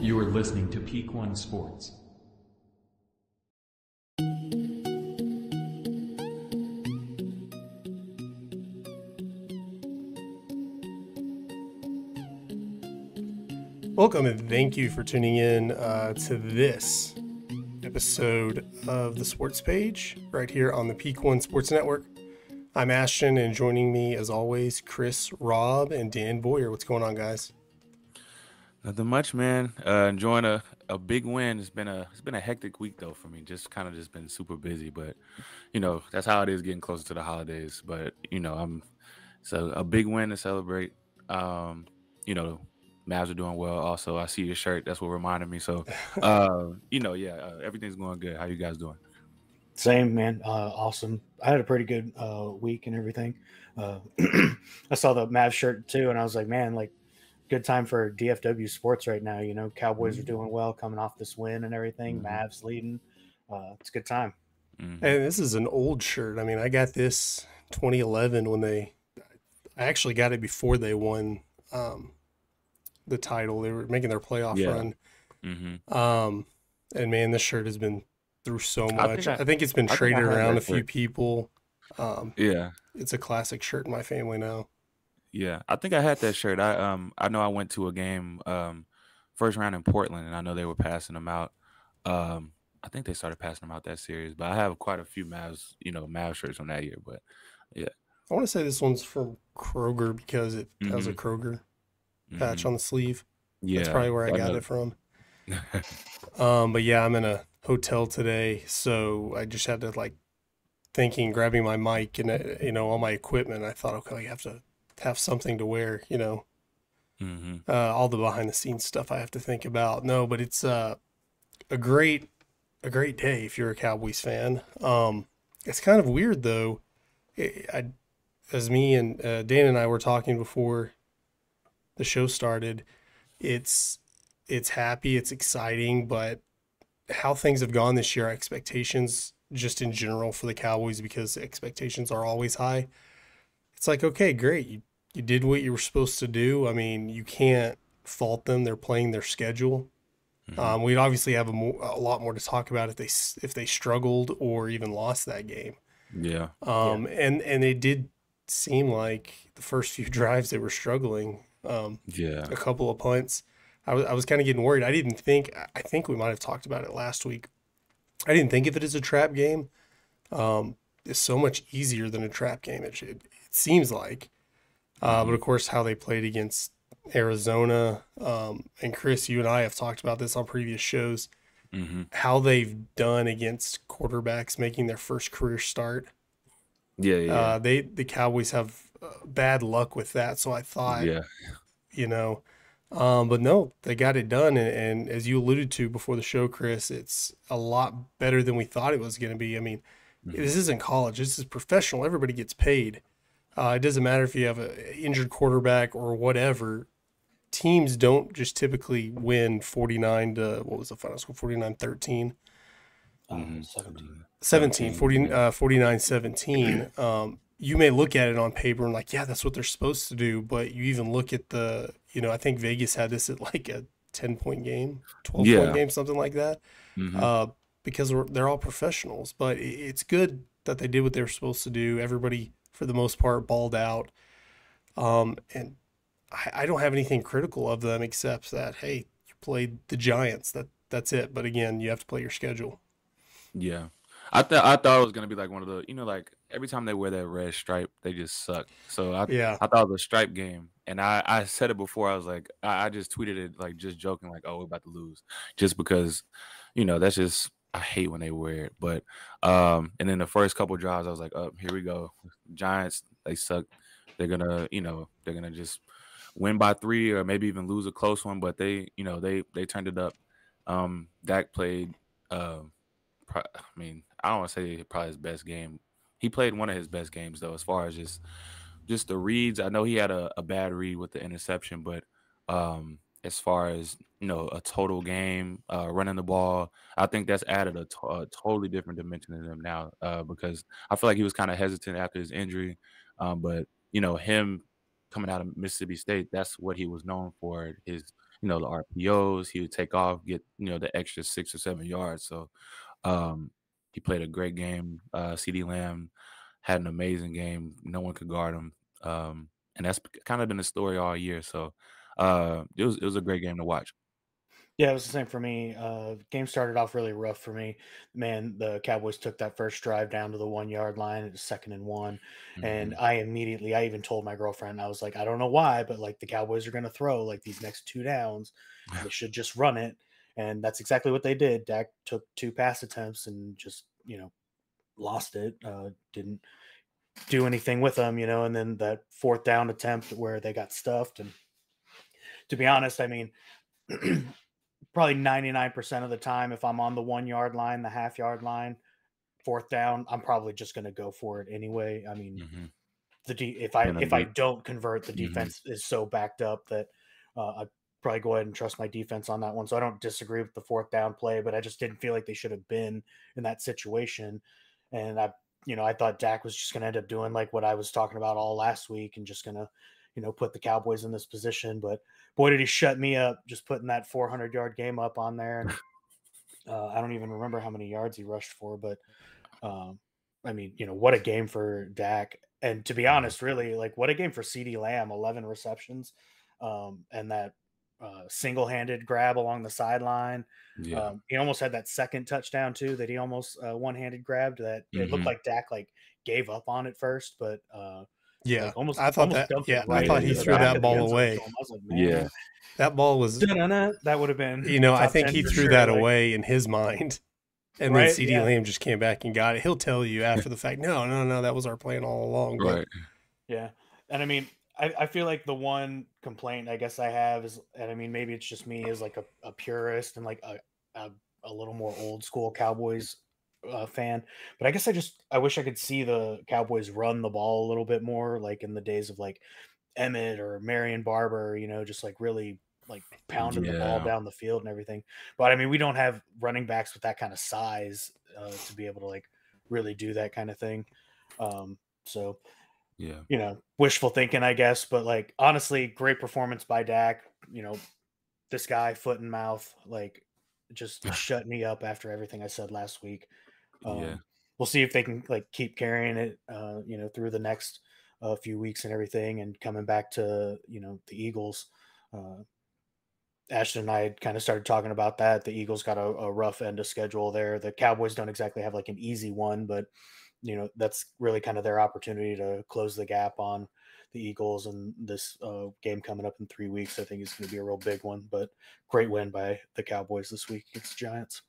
You are listening to Peak One Sports. Welcome and thank you for tuning in to this episode of the Sports Page right here on the Peak One Sports Network. I'm Ashton, and joining me as always, Chris, Rob, and Dan Boyer. What's going on, guys? Nothing much, man. Enjoying a big win. It's been a hectic week though for me. Just been super busy, but that's how it is getting closer to the holidays. But so a big win to celebrate. Mavs are doing well. Also, I see your shirt. That's what reminded me. So, everything's going good. How you guys doing? Same, man. Awesome. I had a pretty good week and everything. I saw the Mavs shirt too, and I was like, man, like, good time for DFW sports right now. You know, Cowboys are doing well, coming off this win and everything. Mavs leading. It's a good time. And this is an old shirt. I mean, I got this 2011 when I actually got it before they won the title. They were making their playoff run. And man, this shirt has been through so much. I think it's been traded around a few people. It's a classic shirt in my family now. Yeah, I think I had that shirt. I know I went to a game first round in Portland, and I know they were passing them out. I think they started passing them out that series, but I have quite a few Mavs shirts from that year. But yeah, I want to say this one's from Kroger because it has a Kroger patch on the sleeve. Yeah, that's probably where I got it from. But yeah, I'm in a hotel today, so I just had to grabbing my mic and all my equipment. I thought, okay, I have to have something to wear, all the behind the scenes stuff I have to think about. No, but it's a great day if you're a Cowboys fan. It's kind of weird though. As me and Dan and I were talking before the show started, it's happy, it's exciting, but how things have gone this year, expectations just in general for the Cowboys, because expectations are always high. It's like, okay, great. You did what you were supposed to do. I mean, you can't fault them. They're playing their schedule. We'd obviously have a lot more to talk about if they struggled or even lost that game. Yeah. And it did seem like the first few drives they were struggling. A couple of punts. I was kind of getting worried. I think we might have talked about it last week. I didn't think of it as a trap game. It's so much easier than a trap game. It seems like. But of course, how they played against Arizona, and Chris, you and I have talked about this on previous shows, how they've done against quarterbacks making their first career start. Yeah. The Cowboys have bad luck with that, so I thought, but no, they got it done. And as you alluded to before the show, Chris, it's a lot better than we thought it was going to be. I mean, this isn't college. This is professional. Everybody gets paid. It doesn't matter if you have an injured quarterback or whatever. Teams don't just typically win 49 to, what was the final score? 49-13? 49-17. You may look at it on paper and like, yeah, that's what they're supposed to do. But you even look at I think Vegas had this at like a 10-point game, 12-point game, something like that. Because they're all professionals. But it's good that they did what they were supposed to do. Everybody, for the most part, balled out. And I don't have anything critical of them except that, hey, you played the Giants. That's it. But again, you have to play your schedule. Yeah. I thought it was going to be like one of the, like every time they wear that red stripe, they just suck. So I thought it was a stripe game. And I said it before. I was like, I just tweeted it, like just joking, like, oh, we're about to lose. Just because, that's just, I hate when they wear it. But, and then the first couple drives, I was like, oh, here we go. Giants, they suck. They're going to, they're going to just win by 3 or maybe even lose a close one. But they turned it up. Dak played, I don't want to say probably his best game. He played one of his best games, though, as far as just the reads. I know he had a bad read with the interception, but as far as, a total game, running the ball, I think that's added a totally different dimension to him now because I feel like he was kind of hesitant after his injury. But, him coming out of Mississippi State, that's what he was known for, his the RPOs. He would take off, get the extra 6 or 7 yards. So he played a great game. CeeDee Lamb had an amazing game. No one could guard him. And that's kind of been the story all year. So it was a great game to watch. Yeah, it was the same for me. Game started off really rough for me. Man, the Cowboys took that first drive down to the 1 yard line. It was 2nd and 1. And I even told my girlfriend, I was like, I don't know why, but like the Cowboys are going to throw like these next 2 downs. They should just run it. And that's exactly what they did. Dak took 2 pass attempts and just, lost it. Didn't do anything with them, and then that 4th down attempt where they got stuffed. And to be honest, I mean, probably 99% of the time, if I'm on the 1 yard line, the half-yard line, 4th down, I'm probably just going to go for it anyway. I mean, if I don't convert, the defense is so backed up that I'd probably go ahead and trust my defense on that one. So I don't disagree with the 4th down play, but I just didn't feel like they should have been in that situation. And I thought Dak was just going to end up doing like what I was talking about all last week and just going to, put the Cowboys in this position. But boy, did he shut me up just putting that 400-yard game up on there. And I don't even remember how many yards he rushed for, but I mean, what a game for Dak. And to be honest, really, like what a game for CeeDee Lamb, 11 receptions, and that single-handed grab along the sideline. Yeah. He almost had that second touchdown too that he almost one-handed grabbed that it looked like Dak like gave up on it first, but yeah, like I thought he threw that ball away. I was like, yeah, that ball was that would have been. I think he threw that away in his mind, and then CeeDee Lamb just came back and got it. He'll tell you after the fact, no, that was our plan all along. But, right. Yeah, and I mean, I feel like the one complaint I guess I have is, and I mean, maybe it's just me as like a purist and like a little more old school Cowboys fan, but I guess I wish I could see the Cowboys run the ball a little bit more, like in the days of like Emmett or Marion Barber, just like really like pounding the ball down the field and everything. But I mean, we don't have running backs with that kind of size to be able to like really do that kind of thing. So yeah, wishful thinking, I guess, but like honestly, great performance by Dak. This guy, foot and mouth, like just shut me up after everything I said last week. We'll see if they can like keep carrying it, through the next few weeks and everything, and coming back to the Eagles. Ashton and I had kind of started talking about that. The Eagles got a rough end of schedule there. The Cowboys don't exactly have like an easy one, but that's really kind of their opportunity to close the gap on the Eagles. And this game coming up in 3 weeks, I think is going to be a real big one. But great win by the Cowboys this week against the Giants.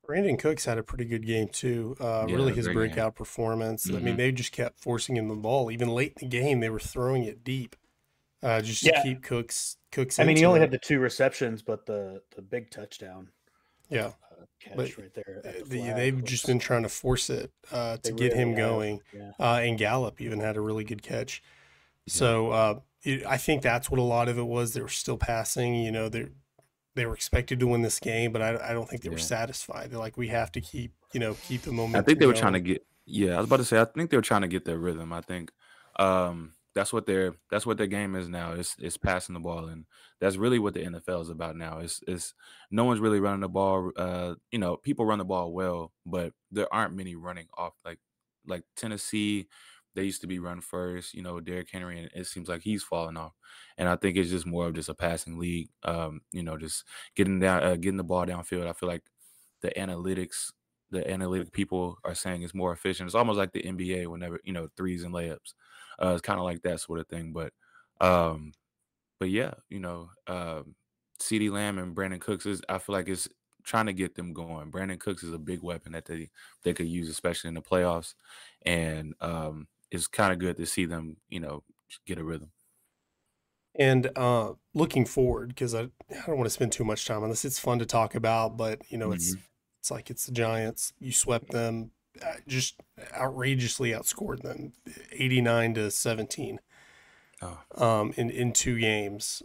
Brandon Cooks had a pretty good game too. Really his breakout performance. I mean, they just kept forcing him the ball. Even late in the game, they were throwing it deep just to keep Cooks. I mean, he only had the 2 receptions, but the big touchdoch catch right there. They've just been trying to force it to get him going. And Gallup even had a really good catch. So I think that's what a lot of it was. They were still passing. They were expected to win this game, but I don't think they were satisfied. They're like, we have to keep the momentum. I think they were trying to get. Yeah, I was about to say. I think they were trying to get their rhythm. I think that's what their game is now. It's passing the ball, and that's really what the NFL is about now. It's no one's really running the ball. People run the ball well, but there aren't many running off like Tennessee. They used to be run first, Derrick Henry, and it seems like he's falling off. And I think it's just more of just a passing league, just getting the ball downfield. I feel like the analytic people are saying it's more efficient. It's almost like the NBA whenever, threes and layups. It's kind of like that sort of thing. But yeah, CeeDee Lamb and Brandon Cooks I feel like it's trying to get them going. Brandon Cooks is a big weapon that they could use, especially in the playoffs. And it's kind of good to see them, get a rhythm. And looking forward, because I don't want to spend too much time on this. It's fun to talk about, but it's like it's the Giants. You swept them, just outrageously outscored them, 89-17. In 2 games.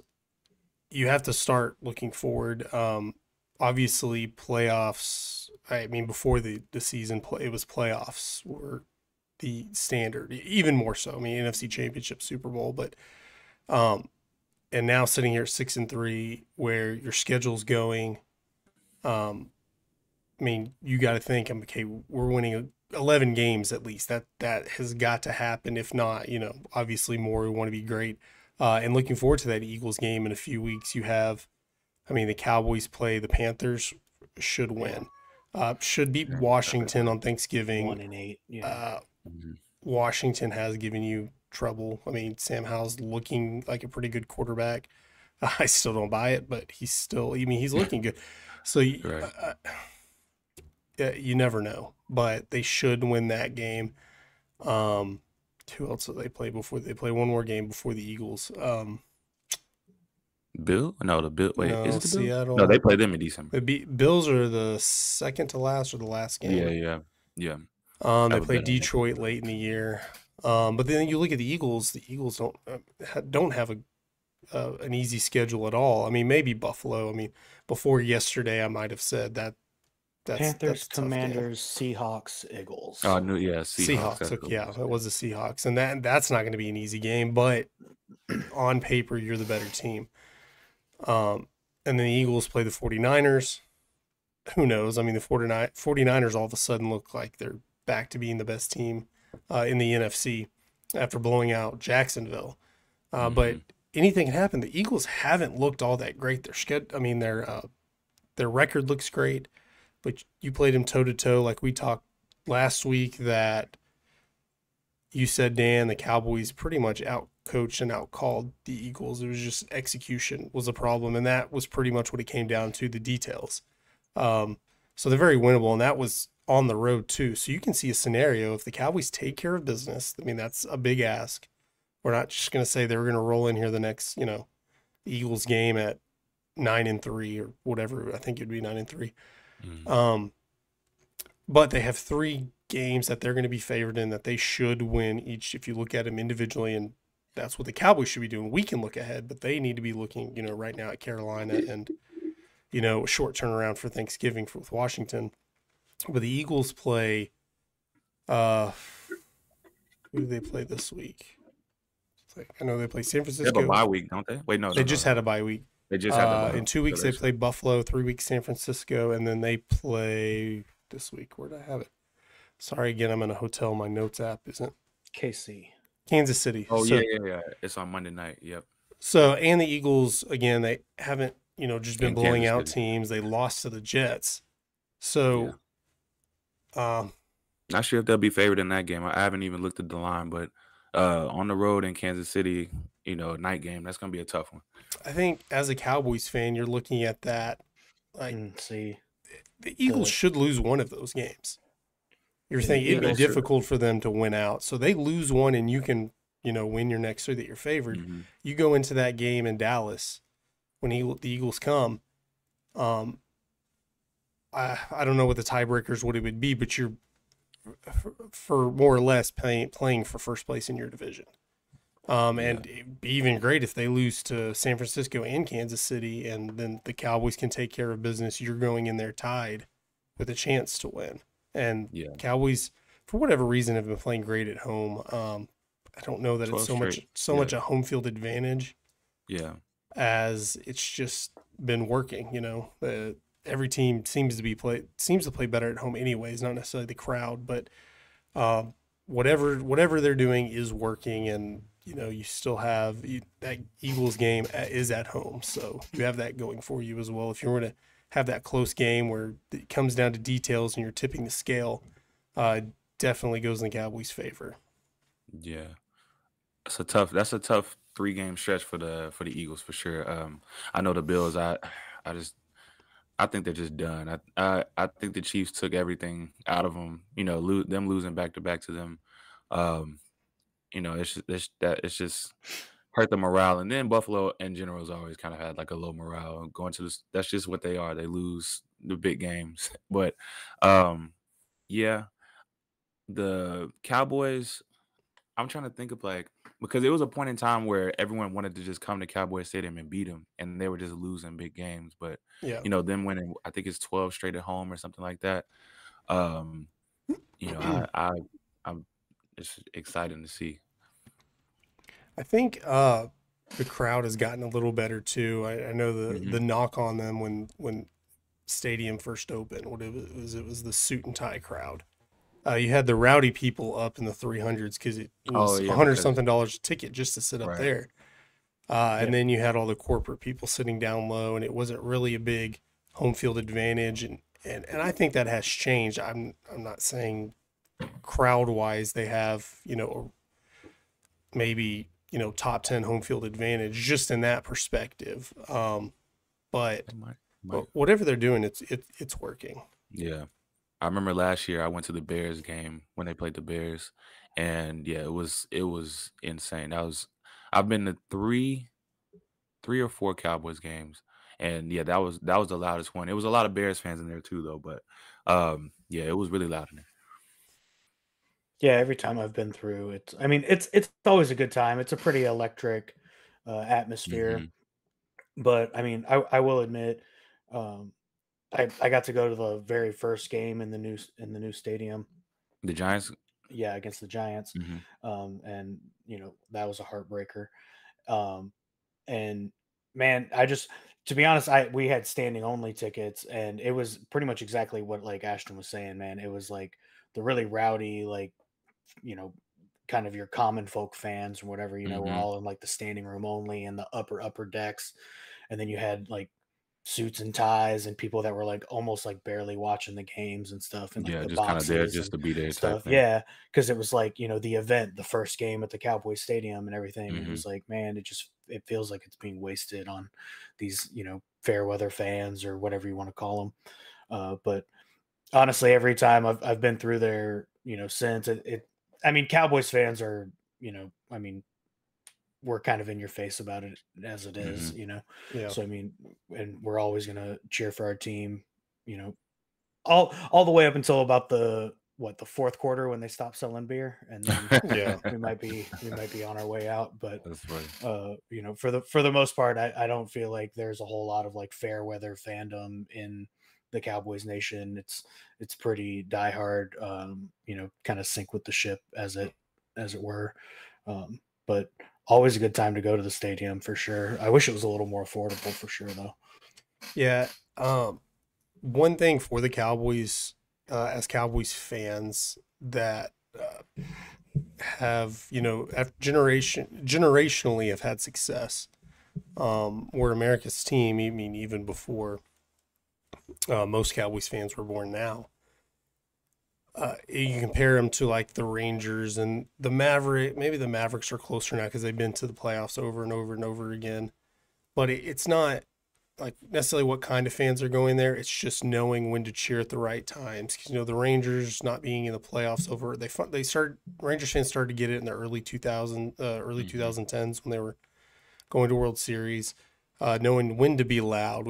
You have to start looking forward. Obviously, playoffs. I mean, before the season, it was playoffs were the standard, even more so. I mean, NFC Championship, Super Bowl, but and now sitting here at 6-3, where your schedule's going, I mean, you got to think, okay, we're winning 11 games at least. That has got to happen. If not, obviously more. We want to be great. And looking forward to that Eagles game in a few weeks. You have, the Cowboys play the Panthers, should win. Should beat Washington on Thanksgiving. 1-8. Yeah. Washington has given you trouble. Sam Howell's looking like a pretty good quarterback. I still don't buy it, but he's looking good. So you never know, but they should win that game. Who else do they play before? They play one more game before the Eagles. Bill? No, the Bill. Wait, no, is it the Seattle? Bill? No, they play them in December. Bills are the second to last or the last game. Yeah. They play Detroit late in the year. But then you look at the Eagles. The Eagles don't have an easy schedule at all. Maybe Buffalo. Before yesterday, I might have said that. Panthers, Commanders, Seahawks, Eagles. Oh, no, yeah, Seahawks. Okay, yeah, it was the Seahawks, and that's not going to be an easy game. But on paper, you're the better team. And then the Eagles play the 49ers. Who knows? The 49ers all of a sudden look like they're back to being the best team in the NFC after blowing out Jacksonville. But anything can happen. The Eagles haven't looked all that great. Their record looks great, but you played them toe-to-toe like we talked last week that you said, Dan, the Cowboys pretty much out-coached and out-called the Eagles. It was just execution was a problem, and that was pretty much what it came down to, the details. So they're very winnable, and that was on the road too. So you can see a scenario if the Cowboys take care of business. That's a big ask. We're not just going to say they're going to roll in here the next, Eagles game at 9-3 or whatever. I think it'd be 9-3. But they have 3 games that they're going to be favored in that they should win each. If you look at them individually, and that's what the Cowboys should be doing. We can look ahead, but they need to be looking, right now at Carolina and, a short turnaround for Thanksgiving with Washington. But the Eagles play, who do they play this week? I know they play San Francisco. They have a bye week, don't they? Wait, no. They just had a bye week. They just had in 2 weeks, they play Buffalo, 3 weeks San Francisco, and then they play this week. Where did I have it? Sorry, again, I'm in a hotel. My notes app isn't. KC. Kansas City. Oh, so, yeah. It's on Monday night. Yep. So, and the Eagles, again, they haven't, just been blowing out teams. They lost to the Jets. So, not sure if they'll be favored in that game. I haven't even looked at the line, but on the road in Kansas City, night game, that's going to be a tough one. I think as a Cowboys fan, you're looking at that. The Eagles should lose one of those games. You're thinking it'd be difficult for them to win out. So they lose one and you can, win your next 3 that you're favored. Mm-hmm. You go into that game in Dallas when the Eagles come. I don't know what the tiebreakers what it would be, but you're for more or less playing for first place in your division. And it'd be even great if they lose to San Francisco and Kansas City, and then the Cowboys can take care of business. You're going in there tied with a chance to win. And Cowboys, for whatever reason, have been playing great at home. I don't know that it's so much a home field advantage. Yeah, as it's just been working. Every team seems to play better at home, anyways. Not necessarily the crowd, but whatever they're doing is working, and you still have that Eagles game is at home, so you have that going for you as well. If you were to have that close game where it comes down to details and you're tipping the scale, definitely goes in the Cowboys' favor. Yeah, that's a tough 3-game stretch for the Eagles for sure. I know the Bills. I think they're just done. I think the Chiefs took everything out of them. Them losing back to back to them. It's just hurt the morale. And then Buffalo in general has always kind of had like a low morale going to this. That's just what they are. They lose the big games. But the Cowboys, I'm trying to think of because there was a point in time where everyone wanted to just come to Cowboy Stadium and beat them, and they were just losing big games. But them winning, I think it's 12 straight at home or something like that. I'm it's exciting to see. I think the crowd has gotten a little better too. I know the knock on them when stadium first opened, it was the suit and tie crowd. You had the rowdy people up in the 300s because it was $100 something a ticket just to sit up there. And then you had all the corporate people sitting down low, and it wasn't really a big home field advantage. And I think that has changed. I'm not saying crowd wise they have, maybe, top 10 home field advantage just in that perspective. But whatever they're doing, it's working. Yeah. I remember last year I went to the Bears game when they played the Bears, and yeah, it was insane. I've been to three or four Cowboys games, and yeah, that was the loudest one. It was a lot of Bears fans in there too, though. But yeah, it was really loud in there. Yeah, every time I've been through it, I mean, it's always a good time. It's a pretty electric atmosphere. But I mean, I will admit, I got to go to the very first game in the new stadium. The Giants? Yeah, against the Giants. And that was a heartbreaker. And man, to be honest, we had standing only tickets, and it was pretty much exactly what like Ashton was saying, man. It was like the really rowdy, like, kind of your common folk fans or whatever, were all in like the standing room only and the upper decks. And then you had like suits and ties and people that were like almost like barely watching the games and stuff, and like the just kind of there just to be there stuff. Yeah, because it was like the event, the first game at the Cowboys Stadium and everything. It was like, man, it feels like it's being wasted on these fair weather fans or whatever you want to call them. But honestly, every time I've been through there, since I mean, Cowboys fans are, I mean, we're kind of in your face about it as it is, Yeah. So I mean, and we're always gonna cheer for our team, all the way up until about the fourth quarter when they stop selling beer, and then we might be on our way out. But that's right. for the most part, I don't feel like there's a whole lot of like fair weather fandom in the Cowboys nation. It's pretty diehard, kind of sink with the ship as it were. But always a good time to go to the stadium for sure. I wish it was a little more affordable for sure though. Yeah. One thing for the Cowboys, as Cowboys fans that have, generationally have had success, we're America's team. I mean, even before most Cowboys fans were born now. You compare them to like the Rangers and the Maverick. Maybe the Mavericks are closer now because they've been to the playoffs over and over and over again. But it's not like necessarily what kind of fans are going there. It's just knowing when to cheer at the right times. Because the Rangers not being in the playoffs Rangers fans started to get it in the early 2010s when they were going to World Series, knowing when to be loud.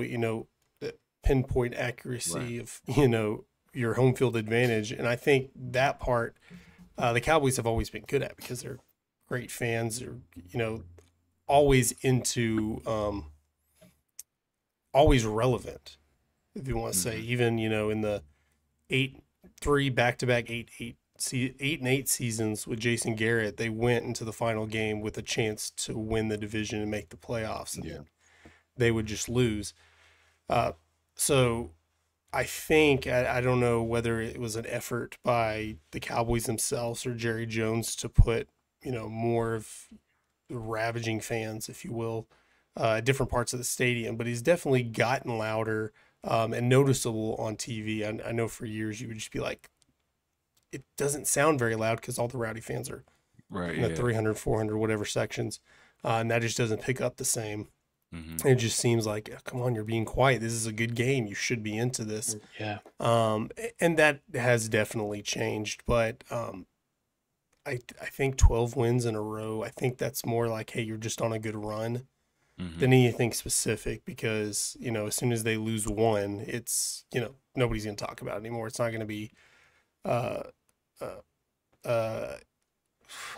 Pinpoint accuracy of your home field advantage, and I think that part the Cowboys have always been good at because they're great fans. They're always into always relevant, if you want to say. Even in the 8-3 back-to-back 8-8 seasons with Jason Garrett, they went into the final game with a chance to win the division and make the playoffs, and they would just lose. So I think, I don't know whether it was an effort by the Cowboys themselves or Jerry Jones to put, more of the ravaging fans, if you will, at different parts of the stadium, but he's definitely gotten louder and noticeable on TV. I know for years you would just be like, it doesn't sound very loud because all the rowdy fans are in the 300, 400, whatever sections, and that just doesn't pick up the same. It just seems like, come on, you're being quiet. This is a good game. You should be into this. Yeah. And that has definitely changed. But I think 12 wins in a row, I think that's more like, hey, you're just on a good run than anything specific, because, as soon as they lose one, it's, nobody's going to talk about it anymore. It's not going to be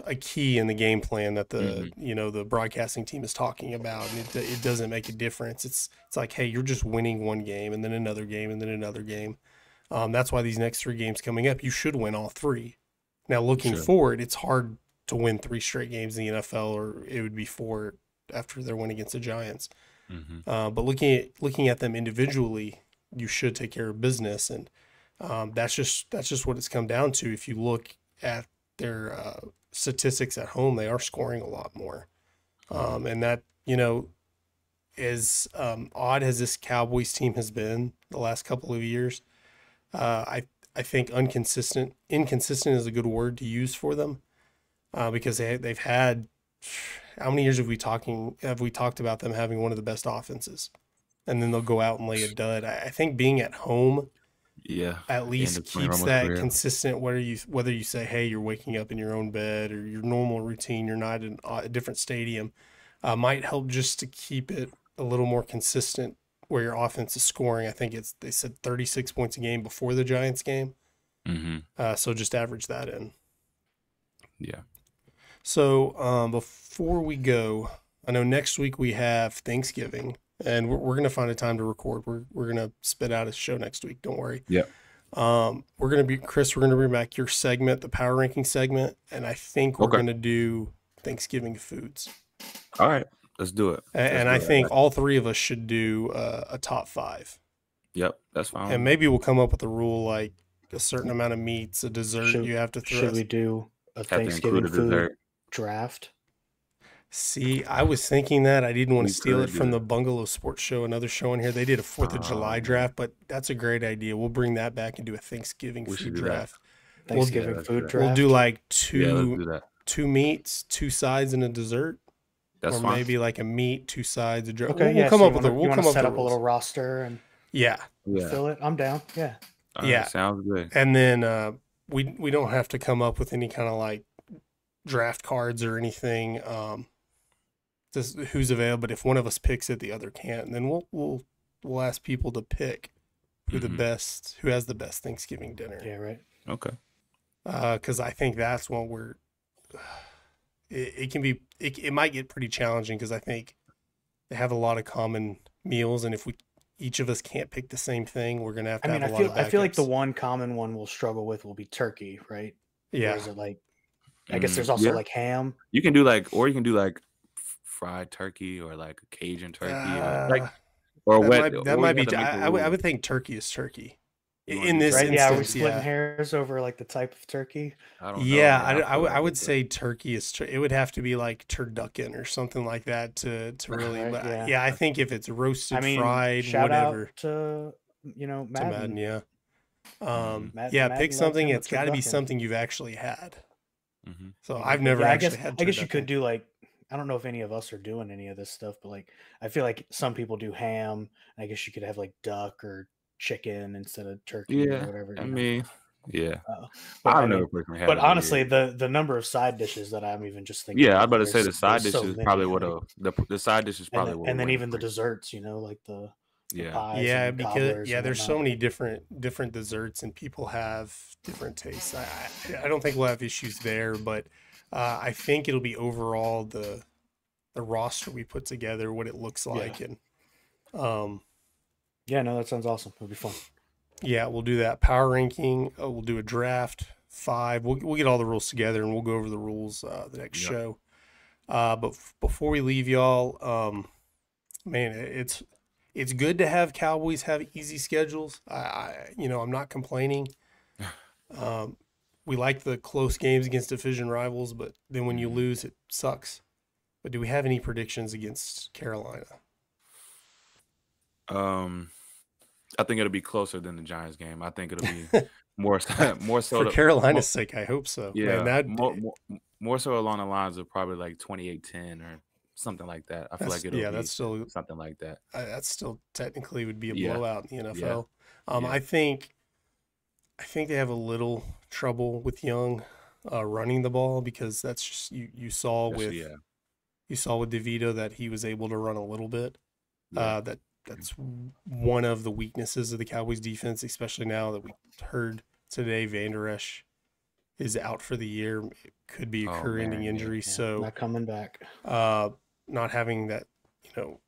a key in the game plan that the the broadcasting team is talking about, and it doesn't make a difference. It's like, hey, you're just winning one game and then another game and then another game. That's why these next 3 games coming up, you should win all 3. Now looking forward, it's hard to win 3 straight games in the NFL, or it would be 4 after their win against the Giants. Mm-hmm. But looking at them individually, you should take care of business, and that's just what it's come down to. If you look at their statistics at home, they are scoring a lot more, and that, you know, as odd as this Cowboys team has been the last couple of years, I think inconsistent is a good word to use for them, because they've had, how many years have we talked about them having one of the best offenses, and then they'll go out and lay a dud. I think being at home, at least keeps that consistent. Whether you say, hey, you're waking up in your own bed or your normal routine, you're not in a different stadium, might help just to keep it a little more consistent where your offense is scoring. I think they said 36 points a game before the Giants game. Mm-hmm. So just average that in. Yeah. So before we go, I know next week we have Thanksgiving, and we're going to find a time to record. We're going to spit out a show next week. Don't worry. Yeah. We're going to bring back your segment, the power ranking segment, and I think we're going to do Thanksgiving foods. All right. Let's do it. And I think all three of us should do a top 5. Yep, that's fine. And maybe we'll come up with a rule like a certain amount of meats, a dessert you have to throw. Should we do a Thanksgiving food draft? See, I was thinking that. I didn't want to steal it from the Bungalow Sports Show, another show in here. They did a 4th of July draft, but that's a great idea. We'll bring that back and do a Thanksgiving food draft. Thanksgiving food draft. We'll do like two meats, 2 sides, and a dessert. That's or fine. Maybe like a meat, 2 sides. Okay, we'll come up with set up a little roster and fill it. I'm down. Yeah. Right, sounds good. And then we don't have to come up with any kind of like draft cards or anything. Just who's available. But if one of us picks it, the other can't. And then we'll ask people to pick who has the best Thanksgiving dinner. Yeah. Right. Okay. Because I think that's when we're. It might get pretty challenging because I think they have a lot of common meals, and if each of us can't pick the same thing, we're gonna have to have a lot of backups. I feel like the one common one we'll struggle with will be turkey, right? Yeah. Or is it like? I guess there's also like ham. You can do like fried turkey or like Cajun turkey, that might be. I would think turkey is turkey. In this instance, are we splitting hairs over like the type of turkey? I don't know. I would say turkey is. It would have to be like turducken or something like that to really. But I think if it's roasted, fried, whatever. Out to Madden. Madden pick something. It's got to be something you've actually had. Mm-hmm. So I've never actually had. I guess you could do like. I don't know if any of us are doing any of this stuff, but like I feel like some people do ham. I guess you could have like duck or chicken instead of turkey or whatever. I mean, but honestly, the number of side dishes that I'm even just thinking. Yeah, I'm about to say the side dish is probably the side dish is probably what. And then even the desserts, like the pies and because there's so many different desserts and people have different tastes. I don't think we'll have issues there, but I think it'll be overall the roster we put together, what it looks like, and that sounds awesome. It'll be fun. Yeah, we'll do that power ranking. We'll do a draft 5. We'll get all the rules together and we'll go over the rules the next show. But before we leave y'all, man, it's good to have Cowboys have easy schedules. I'm not complaining. We like the close games against division rivals, but then when you lose, it sucks. But do we have any predictions against Carolina? I think it'll be closer than the Giants game. I think it'll be more so for Carolina's sake. I hope so. Yeah, man, more so along the lines of probably like 28-10 or something like that. I feel like it'll be that's still something like that. That still technically would be a blowout in the NFL. Yeah. I think they have a little trouble with Young running the ball because that's just you saw with DeVito that he was able to run a little bit. That's one of the weaknesses of the Cowboys defense, especially now that we heard today Van Der Esch is out for the year. It could be a career-ending injury. So not coming back. Not having that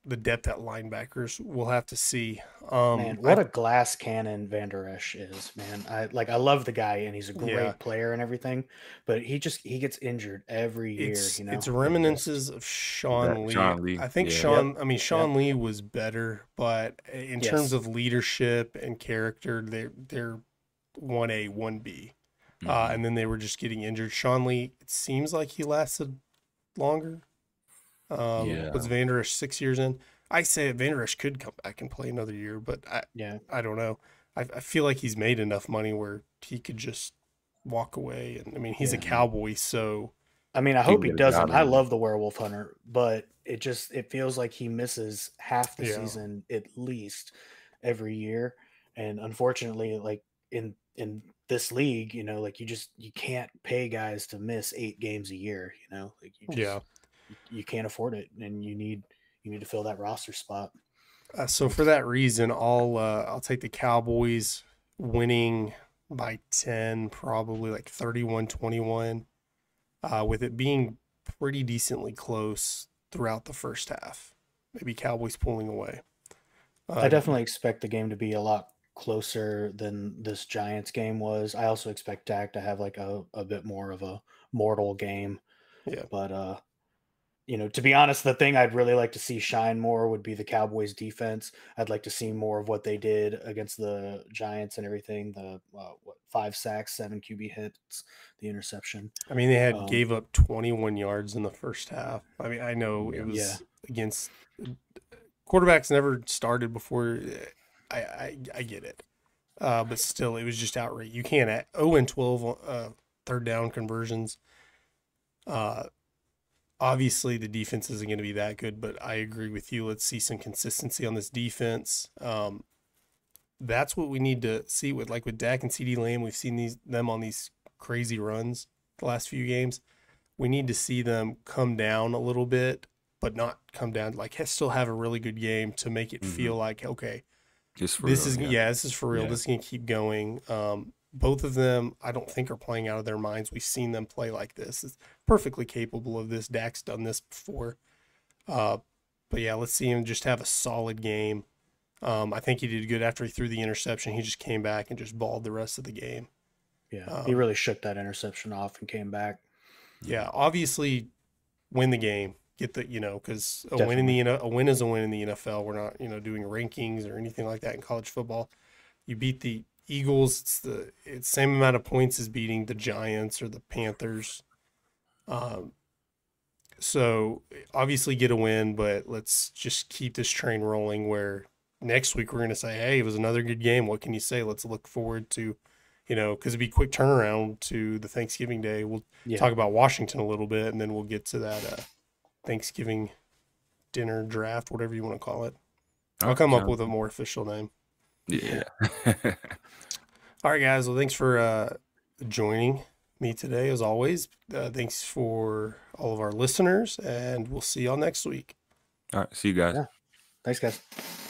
the depth at linebackers. We'll have to see. Man, what a glass cannon Van Der Esch is, man. I love the guy, and he's a great player and everything, but he gets injured every year. It's reminiscences of Sean Lee. I think Sean Lee was better, but in terms of leadership and character, they're 1A, 1B. And then they were just getting injured. Sean Lee, it seems like he lasted longer. Was Van Der Esch 6 years in? I say Van Der Esch could come back and play another year, but I don't know. I feel like he's made enough money where he could just walk away. And I mean, he's a Cowboy, so. I mean, I hope he doesn't. I love the Werewolf Hunter, but it feels like he misses half the season at least every year. And unfortunately, like in this league, like you can't pay guys to miss 8 games a year, like you can't afford it, and you need to fill that roster spot. So for that reason, I'll take the Cowboys winning by 10, probably like 31-21, with it being pretty decently close throughout the first half. Maybe Cowboys pulling away. I definitely expect the game to be a lot closer than this Giants game was. I also expect Dak to have like a bit more of a mortal game. Yeah. But to be honest, the thing I'd really like to see shine more would be the Cowboys defense. I'd like to see more of what they did against the Giants and everything. The 5 sacks, 7 QB hits, the interception. I mean, they gave up 21 yards in the first half. I mean, I know it was against quarterbacks never started before. I get it. But still, it was just outright. You can't 0-12 third down conversions. Obviously, the defense isn't going to be that good, but I agree with you. Let's see some consistency on this defense. That's what we need to see with Dak and CD Lamb. We've seen them on these crazy runs the last few games. We need to see them come down a little bit, but not come down. Still have a really good game to make it feel like, okay, this is for real. This is going to keep going. Both of them, I don't think, are playing out of their minds. We've seen them play like this. It's perfectly capable of this. Dak's done this before. But yeah, let's see him just have a solid game. I think he did good after he threw the interception. He just came back and just balled the rest of the game. Yeah, he really shook that interception off and came back. Yeah, obviously win the game. Get the, because a win is a win in the NFL. We're not, doing rankings or anything like that in college football. You beat the Eagles, it's the same amount of points as beating the Giants or the Panthers. So obviously get a win, but let's just keep this train rolling where next week we're going to say, hey, it was another good game. What can you say? Let's look forward to, because it'd be a quick turnaround to the Thanksgiving Day. We'll talk about Washington a little bit, and then we'll get to that Thanksgiving dinner draft, whatever you want to call it. I'll come up with a more official name. Yeah. All right, guys. Well, thanks for joining me today, as always. Thanks for all of our listeners, and we'll see y'all next week. All right. See you guys. Yeah. Thanks, guys.